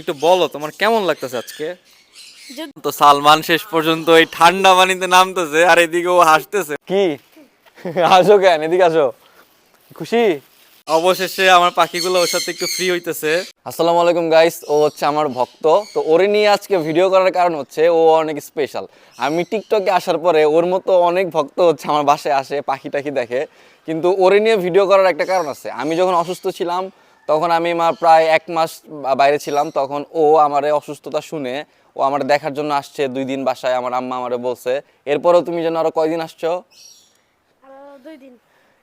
একটু বলো তোমার কেমন লাগতেছে আজকে? তো সালমান শেষ পর্যন্ত এই ঠান্ডা পানিতে নামতেছে আর এদিকে ও হাসতেছে। কি আসো কেন, এদিকে আসো। খুশি? অবশেষে আমার পাখিগুলো ওর সাথে একটু ফ্রি হইতেছে। আসসালামু আলাইকুম গাইস, ও হচ্ছে আমার ভক্ত। তো ওরে নিয়ে আজকে ভিডিও করার কারণ হচ্ছে ও অনেক স্পেশাল। আমি টিকটকে আসার পরে ওর মতো অনেক ভক্ত হচ্ছে আমার বাসায় আসে, পাখি টাখি দেখে। কিন্তু ওরে নিয়ে ভিডিও করার একটা কারণ আছে। আমি যখন অসুস্থ ছিলাম তখন আমি প্রায় 1 মাস বাইরে ছিলাম। তখন ও আমার অসুস্থতা শুনে ও আমার দেখার জন্য আসছে 2 দিন বাসায়। আমার আম্মা আমারে বলছে। এরপরেও তুমি যেন আরো কয়দিন আসছো? 2 দিন।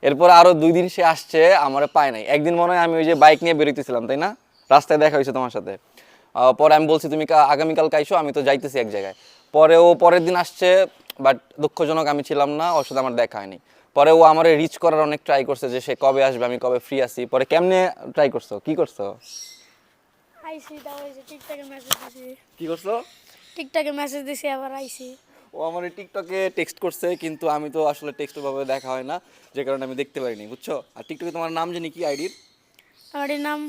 এরপর আরো 2 দিন সে আসছে, আমারে পায় নাই। একদিন মনে হয় আমি ওই যে বাইক নিয়ে বেরোইতেছিলাম, তাই না? রাস্তায় দেখা হয়েছে তোমার সাথে। পরে আমি বলছি তুমি আগামীকাল আইসো, আমি তো যাইতেছি এক জায়গায়। পরে ও পরের দিন আসছে, বাট দুঃখজনক আমি ছিলাম না, ওর সাথে আমার দেখা হয়নি। পরে ও আমার রিচ করার অনেক ট্রাই করছে যে সে কবে আসবে, আমি কবে ফ্রি আছি। পরে কেমনে ট্রাই করছো, কি করছো? আইসি তাও ওই যে টিকটকে মেসেজ দিছি। কি করছো? টিকটকে মেসেজ দিছি আবার আইসি। ও আমার টিকটকে টেক্সট করছে, কিন্তু আমি তো আসলে টেক্সট ভাবে দেখা হয় না, যে কারণে আমি দেখতে পারিনি, বুঝছো? আর টিকটকে তোমার নাম জানি কি, আইডির? আমার নাম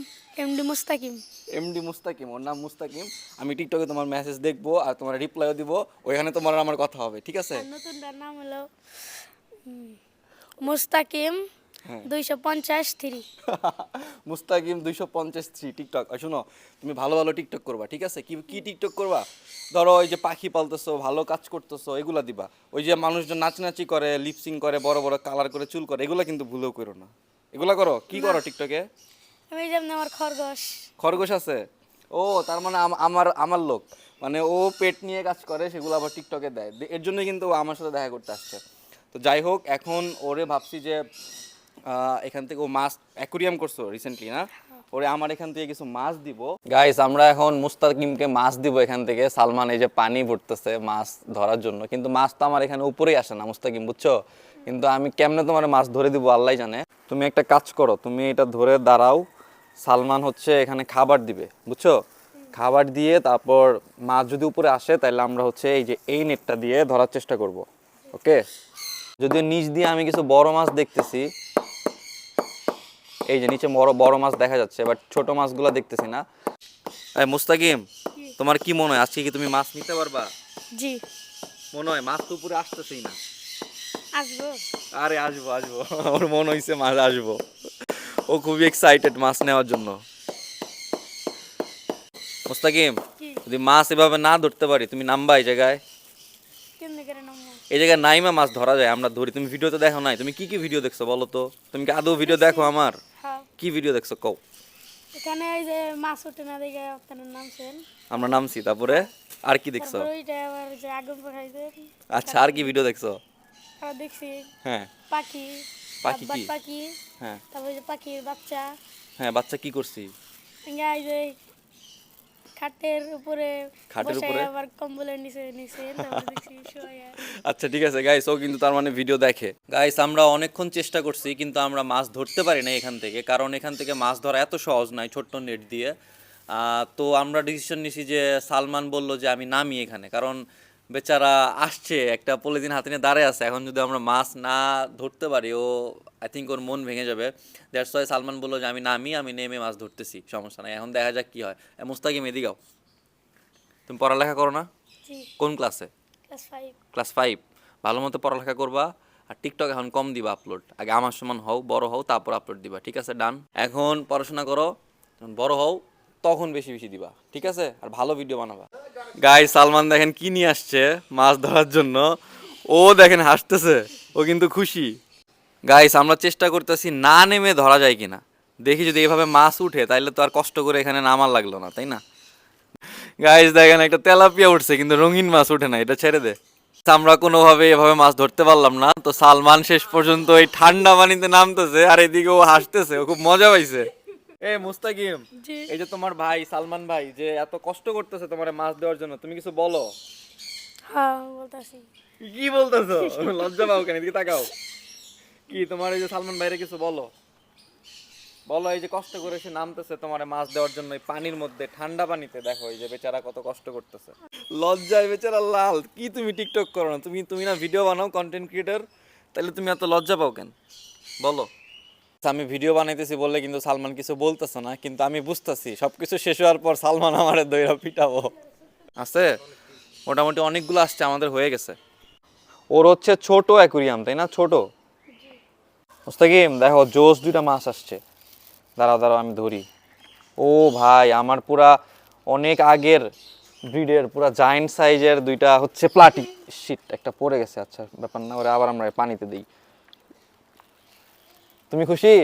এমডি মুস্তাকিম। এমডি মুস্তাকিম, ওর নাম মুস্তাকিম। আমি টিকটকে তোমার মেসেজ দেখবো আর তোমার রিপ্লাইও দিব। ওইখানে তোমার আর আমার কথা হবে, ঠিক আছে? আর নতুনটার নাম হলো মুস্তাকিম হ্যাঁ 253। মুস্তাকিম 253 টিকটক। আর শোনো, তুমি ভালো ভালো টিকটক করবা, ঠিক আছে? কি কি টিকটক করবা? ধরো ওই যে পাখি পালতেছো, ভালো কাজ করতেছো, এগুলা দিবা। ওই যে মানুষজন নাচানাচি করে, লিপসিং করে, বড় বড় কালার করে চুল করে, এগুলা কিন্তু ভুলেও করো না। এগুলা করো, কি করো টিকটকে? আমি যেমন আমার খরগোশ। খরগোশ আছে? ও তার মানে আমার আমার লোক। মানে ও পেট নিয়ে কাজ করে, সেগুলো আবার টিকটকে দেয়। এর জন্যই কিন্তু ও আমার সাথে দেখা করতে আসছে। তো যাই হোক, এখন ওরে ভাবছি যে এখান থেকে ও মাছ অ্যাকুরিয়াম করছো রিসেন্টলি, না? ওরে আমার এখান থেকে কিছু মাছ দিব। গাইস, আমরা এখন মুস্তাকিমকে মাছ দিব এখান থেকে। সালমান এই যে পানি ভরতেছে মাছ ধরার জন্য, কিন্তু মাছ তো আমার এখানে উপরেই আসে না মুস্তাকিম, বুঝছো? কিন্তু আমি কেমনে তোমার মাছ ধরে দিব আল্লাহ জানে। তুমি একটা কাজ করো, তুমি এটা ধরে দাঁড়াও। সালমান হচ্ছে এখানে খাবার দিবে, বুঝছো? খাবার দিয়ে তারপর মাছ যদি উপরে আসে তাহলে আমরা হচ্ছে এই যে এই নেটটা দিয়ে ধরার চেষ্টা করব। ওকে? যদিও নিচ দিয়ে আমি কিছু বড় মাছ দেখতেছি, এই যে নিচে বড় বড় মাছ দেখা যাচ্ছে, বাট ছোট মাছগুলো দেখতেছি না। এই মুস্তাকিম, তোমার কি মনে হয় আজকে কি তুমি মাছ নিতে পারবা? জি মনে হয় মাছ তো উপরে আসতেছেই না। আসবো। আরে আসবো আসবো, ওর মনে হইছে মাছ আসবো। ও খুবই এক্সাইটেড মাছ নেওয়ার জন্য। মুস্তাকিম, কি যদি মাছ এভাবে না ধরতে পারি, তুমি নামবা এই জায়গায়। কেমনে করে নামবো? এই জায়গায় নাইমা মাছ ধরা যায়, আমরা ধরি। তুমি ভিডিও তো দেখো নাই, তুমি কি কি ভিডিও দেখছো বলো তো? তুমি কি আদৌ ভিডিও দেখো আমার? হ্যাঁ, কি ভিডিও দেখছো কও? এখানে এই যে মাছ উঠে না দেখে আপনার নামছেন। আমরা নামছি, তারপরে আর কি দেখছো? তারপর ওইটা আবার যে আগুন পাঠাইছে। আচ্ছা, আর কি ভিডিও দেখছো? আবার দেখছি হ্যাঁ। পাখি, পাখি কি? পাখি। হ্যাঁ তারপর যে পাখির বাচ্চা। হ্যাঁ, বাচ্চা কি করছি? এই যে খাটের উপরে খাটের বসে উপরে? আবার কম্বলের নিচে নিচে তারপর দেখছি শোয়া। আচ্ছা ঠিক আছে গাইস, ও কিন্তু তার মানে ভিডিও দেখে। গাইস, আমরা অনেকক্ষণ চেষ্টা করছি কিন্তু আমরা মাছ ধরতে পারি না এখান থেকে, কারণ এখান থেকে মাছ ধরা এত সহজ নয় ছোট্ট নেট দিয়ে। তো আমরা ডিসিশন নিছি যে সালমান বলল যে আমি নামি এখানে, কারণ বেচারা আসছে একটা পলিথিন হাতে নিয়ে দাঁড়ায় আছে। এখন যদি আমরা মাছ না ধরতে পারি, ও আই থিঙ্ক ওর মন ভেঙে যাবে। দ্যাটস ওয়াই সালমান বললো যে আমি নেমে মাছ ধরতেছি, সমস্যা নাই, এখন দেখা যাক কি হয়। মুস্তাকিম এদিকে আও। তুমি পড়ালেখা করো না? জি কোন ক্লাসে? ক্লাস 5। ক্লাস 5? ভালো মতো পড়ালেখা করবা। আর টিকটক এখন কম দিবা আপলোড, আগে আমার সমান হও, বড় হও, তারপর আপলোড দিবা, ঠিক আছে? ডান। এখন পড়াশোনা করো, যখন বড় হও তখন বেশি বেশি দিবা, ঠিক আছে? আর ভালো ভিডিও বানাবা। গাইস, সালমান দেখেন কি নিয়ে আসছে মাছ ধরার জন্য। ও দেখেন হাসতেছে, ও কিন্তু খুশি। গাইস, আমরা চেষ্টা করতেছি না নেমে ধরা যায় কিনা, দেখি যদি এভাবে মাছ উঠে তাইলে তো আর কষ্ট করে এখানে নামার লাগলো না, তাই না? গাইস দেখেন, একটা তেলাপিয়া উঠছে কিন্তু রঙিন মাছ উঠে না, এটা ছেড়ে দে। আমরা কোনোভাবে এভাবে মাছ ধরতে পারলাম না। তো সালমান শেষ পর্যন্ত এই ঠান্ডা পানিতে নামতেছে আর এদিকে ও হাসতেছে, ও খুব মজা পাইছে। এ মুস্তাকিম, জি এই যে তোমার ভাই সালমান ভাই যে এত কষ্ট করতেছে তোমার মাছ দেওয়ার জন্য, তুমি কিছু বলো। হ্যাঁ বলতাছি। কি বলতেছো? লজ্জা পাও কেন? এদিকে তাকাও। কি তোমার এই যে সালমান ভাইরে কিছু বলো, বলো। এই যে কষ্ট করে সে নামতেছে তোমার মাছ দেওয়ার জন্য এই পানির মধ্যে, ঠান্ডা পানিতে, দেখো এই যে বেচারা কত কষ্ট করতেছে। লজ্জায় বেচারা লাল। কি তুমি টিকটক করো না? তুমি তুমি না ভিডিও বানাও, কন্টেন্ট ক্রিয়েটর, তাহলে তুমি এত লজ্জা পাও কেন বলো? আমি ভিডিও বানাইতেছি বললে কিন্তু সালমান কিছু বলতেছে না, কিন্তু আমি বুঝতেছি সবকিছু শেষ হওয়ার পর সালমান আমারে দইরা পিটাবো। আছে মোটামুটি অনেকগুলো আসছে, আমাদের হয়ে গেছে। ওর হচ্ছে ছোট অ্যাকুরিয়াম, তাই না? ছোট মুস্তাকিম দেখো, জোস দুইটা মাছ আসছে। দাঁড়াও দাঁড়াও আমি ধরি। ও ভাই, আমার পুরা অনেক আগের ব্রিডের পুরা জায়ান্ট সাইজের দুইটা হচ্ছে প্লাটি। শিট, একটা পড়ে গেছে। আচ্ছা ব্যাপার না, ওরা আবার আমরা পানিতে দিই। তুমি খুশি?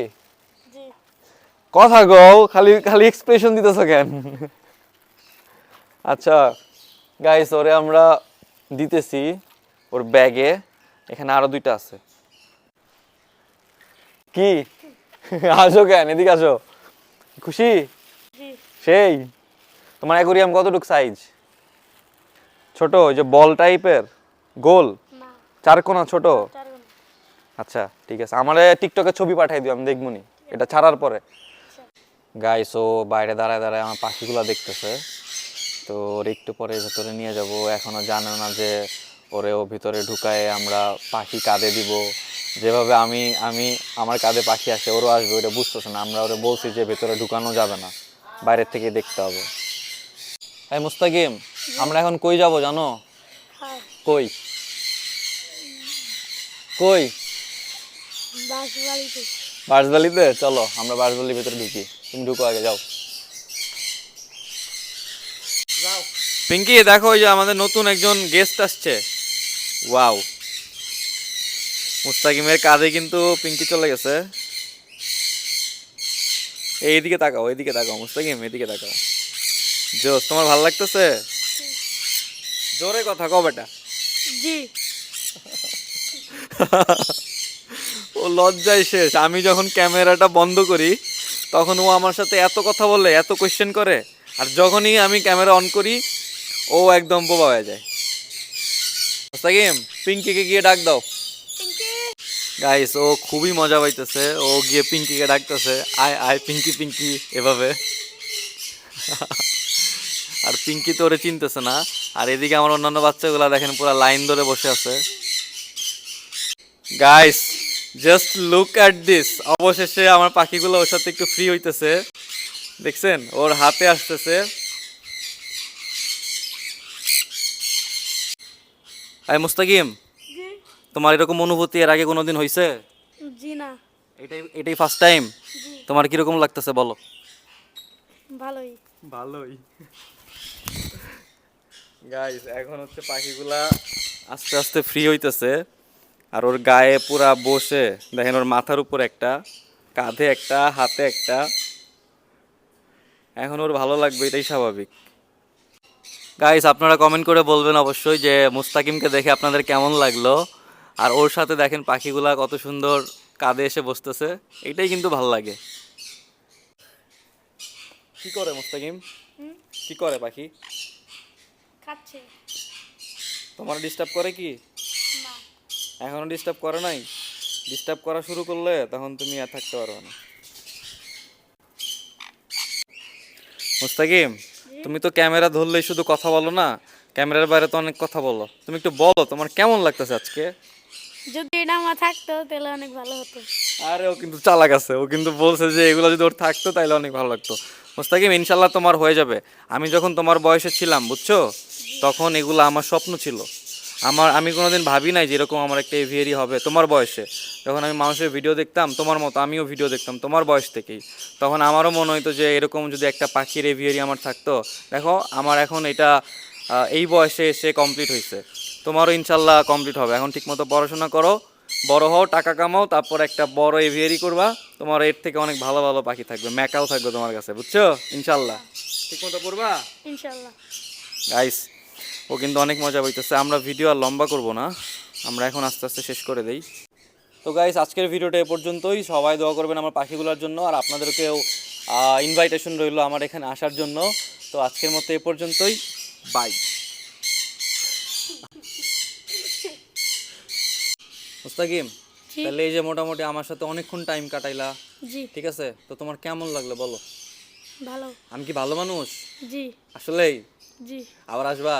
জি কথা কও, খালি খালি এক্সপ্রেশন দিতেছো কেন? আচ্ছা গাইস, ওরে আমরা দিতেছি ওর ব্যাগে। এখানে আরো দুইটা আছে। কি আসো কেন, এদিকে আসো। খুশি? জি সেই তোমার অ্যাকুরিয়াম কতটুক সাইজ? ছোট, ওই যে বল টাইপের, গোল, না চারকোনা, ছোট? 4 গুণ। আচ্ছা ঠিক আছে, আমারে টিকটকে ছবি পাঠাই দিও, আমি দেখবনি এটা ছাড়ার পরে। গাইস, ও বাইরে দাঁড়ায় দাঁড়ায় আমার পাখিগুলো দেখতেছে। তো ওর একটু পরে ভেতরে নিয়ে যাব। এখনো জানে না যে ওরে ও ভিতরে ঢুকায় আমরা পাখি কাঁধে দিব। যেভাবে আমি আমি আমার কাঁধে পাখি আসে ওরও আসবে, ওটা বুঝতেছে না। আমরা ওরে বলছি যে ভেতরে ঢুকানো যাবে না, বাইরের থেকে দেখতে হবে। এই মুস্তাকিম, আমরা এখন কই যাব জানো? হ্যাঁ কই কই? বাস বাড়িতে। বাঁশবালিতে চলো, আমরা বাঁশবালির ভিতরে ঢুকি। তুমি ঢুকো আগে, যাও। পিঙ্কি দেখো, ওই যে আমাদের নতুন একজন গেস্ট আসছে। ওয়াও, মুস্তাকিমের কাঁধে কিন্তু পিঙ্কি চলে গেছে। এইদিকে তাকাও, এইদিকে তাকাও মুস্তাকিম, এদিকে তাকাও। জোস, তোমার ভালো লাগতেছে? জোরে কথা কও বেটা। জি ও লজ্জায় শেষ। আমি যখন ক্যামেরাটা বন্ধ করি তখন ও আমার সাথে এত কথা বলে, এত কোয়েশ্চেন করে, আর যখনই আমি ক্যামেরা অন করি ও একদম বোবা হয়ে যায়। মুস্তাকিম, পিঙ্কিকে গিয়ে ডাক দাও। পিঙ্কি গাইস, ও খুবই মজা পাইতেছে। ও গিয়ে পিঙ্কিকে ডাকতেছে, আয় আয় পিঙ্কি পিঙ্কি এভাবে। আর পিঙ্কি তো ওরে চিনতেছে না। আর এদিকে আমার অন্যান্য বাচ্চাগুলা দেখেন পুরো লাইন ধরে বসে আছে। Guys, just look at this. অবশেষে আমার পাখিগুলো ওর সাথে একটু ফ্রি হইতেছে। দেখছেন, ওর হাতে আসতেছে। আই মুস্তাকিম, জি তোমার এরকম অনুভূতি এর আগে কোনোদিন হয়েছে? জি না এটাই এটাই ফার্স্ট টাইম? জি তোমার কিরকম লাগতেছে বলো? ভালোই। ভালোই। গাইস, এখন হচ্ছে পাখিগুলা আস্তে আস্তে ফ্রি হইতেছে। আর ওর গায়ে পুরা বসে দেখেন, ওর মাথার উপর একটা, কাঁধে একটা, হাতে একটা। এখন ওর ভালো লাগবে, এটাই স্বাভাবিক। গাইস, আপনারা কমেন্ট করে বলবেন অবশ্যই যে মুস্তাকিমকে দেখে আপনাদের কেমন লাগলো। আর ওর সাথে দেখেন পাখিগুলা কত সুন্দর কাঁধে এসে বসতেছে, এটাই কিন্তু ভালো লাগে। কি করে মুস্তাকিম? হুম কি করে পাখি? খাচ্ছে তোমার ডিস্টার্ব করে কি? না এখনো ডিস্টার্ব করে নাই? ডিস্টার্ব করা শুরু করলে তখন তুমি আর থাকতে পারবে না। মুস্তাকিম, তুমি তো ক্যামেরা ধরলেই শুধু কথা বলো না, ক্যামেরার বাইরে তো অনেক কথা বলো। তুমি একটু বলো তোমার কেমন লাগতেছে আজকে? যদি এটা আমার থাকতো তাহলে অনেক ভালো হতো। আরে ও কিন্তু চালাক আছে, ও কিন্তু বলছে যে এগুলো যদি ওর থাকতো তাহলে অনেক ভালো লাগতো। মুস্তাকিম, ইনশাল্লাহ তোমার হয়ে যাবে। আমি যখন তোমার বয়সে ছিলাম বুঝছো, তখন এগুলো আমার স্বপ্ন ছিল। আমি কোনোদিন ভাবি নাই যে এরকম আমার একটা এভিয়ারি হবে তোমার বয়সে। যখন আমি মানুষের ভিডিও দেখতাম তোমার মতো, আমিও ভিডিও দেখতাম তোমার বয়স থেকেই, তখন আমারও মনে হতো যে এরকম যদি একটা পাখির এভিয়ারি আমার থাকতো। দেখো আমার এখন এটা এই বয়সে এসে কমপ্লিট হয়েছে। তোমারও ইনশাল্লাহ কমপ্লিট হবে। এখন ঠিকমতো পড়াশোনা করো, বড় হও, টাকা কামাও, তারপর একটা বড় এভিয়ারি করবা। তোমার এর থেকে অনেক ভালো ভালো পাখি থাকবে, ম্যাকাও থাকবে তোমার কাছে, বুঝছো? ইনশাল্লাহ ঠিকমতো করবা। ইনশাল্লাহ। গাইস, ও কিন্তু অনেক মজা পাইতেছে। আমরা ভিডিও আর লম্বা করব না, আমরা এখন আস্তে আস্তে শেষ করে দেই। তো গাইস, আজকের ভিডিওটা এ পর্যন্তই। সবাই দোয়া করবেন আমার পাখিগুলোর জন্য, আর আপনাদেরকেও ইনভাইটেশন রইলো আমার এখানে আসার জন্য। তো আজকের মতো এ পর্যন্তই, বাই। মুস্তাকিম, জি তাহলে এই যে মোটামুটি আমার সাথে অনেকক্ষণ টাইম কাটাইলা, জি ঠিক আছে? তো তোমার কেমন লাগলো বলো? ভালো। আমি কি ভালো মানুষ জি আসলেই? জি আবার আসবা?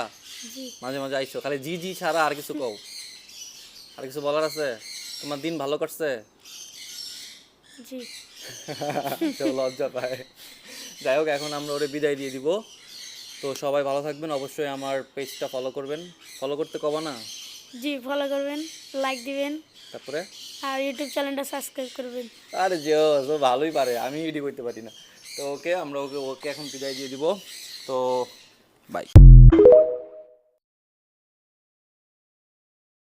জি মাঝে মাঝে আইসো, খালি জি জি ছাড়া আর কিছু কও। আর কিছু বলার আছে? তোমার দিন ভালো কাটছে? জি তো লজ্জা পায়। যাই হোক, এখন আমরা ওরে বিদায় দিয়ে দিব। তো সবাই ভালো থাকবেন, অবশ্যই আমার পেজটা ফলো করবেন। ফলো করতে কবা না? জি ফলো করবেন, লাইক দিবেন, তারপরে আর ইউটিউব চ্যানেলটা সাবস্ক্রাইব করবেন। আরে যে ও ভালোই পারে, আমি এডিট করতে পারি না। তো ওকে, আমরা ওকে ওকে এখন বিদায় দিয়ে দিব। তো বাই।